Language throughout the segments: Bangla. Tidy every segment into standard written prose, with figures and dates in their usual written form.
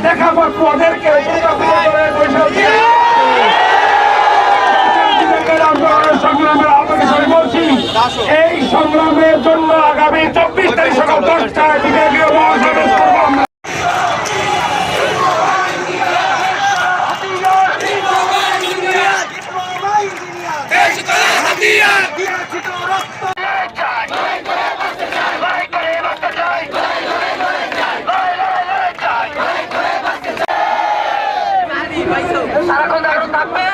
দেখা ওদেরকে এই সংগ্রামের জন্য আগামী 24 তারিখ সকাল 10টায় বিভাগীয় মহাসমাবেশ করব আমরা। সারাক্ষণ দাঁড়ানো থাকবে,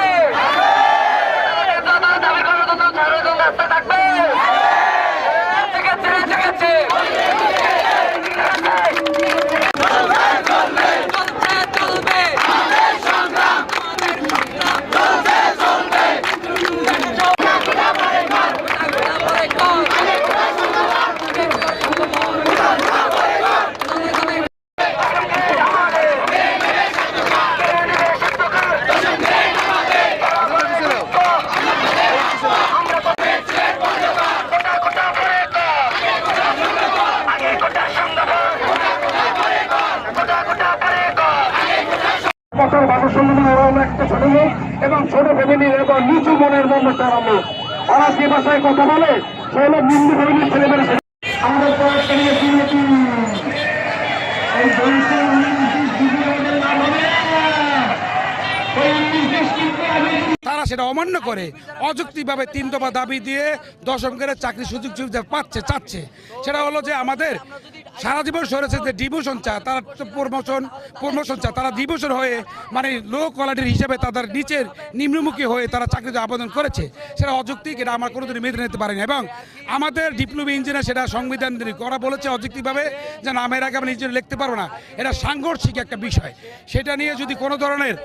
থাকবে এবং ছোট ফ্যামিলির এবং নিচু মনের মধ্যে তারা লোক ওরা যে ভাষায় কথা বলে সে হলো নিম্ন ফ্যামিলির ছেলেমেয়েরা। আমাদের তারা সেটা অমান্য করে অযৌক্তিকভাবে 3 দফা দাবি দিয়ে দশমকে চাকরি সুযোগ সুবিধা চাচ্ছে। সেটা হলো যে আমাদের সারা জীবন সরেছে যে ডিভিশন চায়, তারা প্রমোশন চায়, তারা ডিভিশন হয়ে মানে লো কোয়ালিটির হিসেবে তাদের নিচের নিম্নমুখী হয়ে তারা চাকরিতে আবেদন করেছে। সেটা অযৌক্তিক, এটা আমার কোনোদিনই মেনে নিতে পারিনি। এবং আমাদের ডিপ্লোমা ইঞ্জিনিয়ার সেটা সংবিধান ওরা বলেছে অযৌক্তিকভাবে যে নামের আগে আমি নিজের লিখতে পারবো না, এটা সাংঘর্ষিক একটা বিষয়। সেটা নিয়ে যদি কোনো ধরনের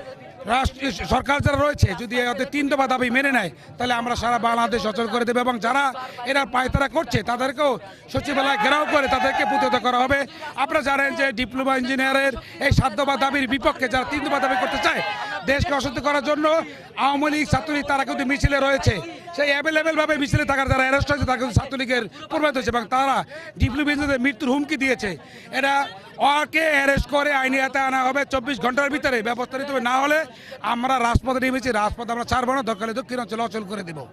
রাষ্ট্রীয় সরকার যারা রয়েছে যদি ওদের 3 দফা দাবি মেনে নেয় তাহলে আমরা সারা বাংলাদেশ অচল করে দেবো এবং যারা এরা পায়তারা করছে তাদেরকেও সচিবালয় ঘেরাও করে তাদেরকে প্রতিহত করা হবে। আপনারা জানেন যে ডিপ্লোমা ইঞ্জিনিয়ারের এই 7 দফা দাবির বিপক্ষে যারা 3 দফা দাবি করতে চায় দেশকে অশান্ত করার জন্য আওয়ামী লীগ ছাত্রলীগ তারা কিন্তু মিছিলে রয়েছে। সেই অ্যাভেলেবেলভাবে মিছিলে থাকার যারা অ্যারেস্ট হয়েছে তারা কিন্তু ছাত্রলীগের প্রভাবিত হয়েছে এবং তারা ডিপ্লোমা ইঞ্জিনিয়ারদের মৃত্যুর হুমকি দিয়েছে। এটা ওকে অ্যারেস্ট করে আইনি আওতায় আনা হবে 24 ঘন্টার ভিতরে, ব্যবস্থা নিতে হবে। না হলে আমরা রাজপথে নেমেছি, রাজপথ আমরা ছাড়বো না, দরকার দক্ষিণ অঞ্চলে অচল করে দেবো।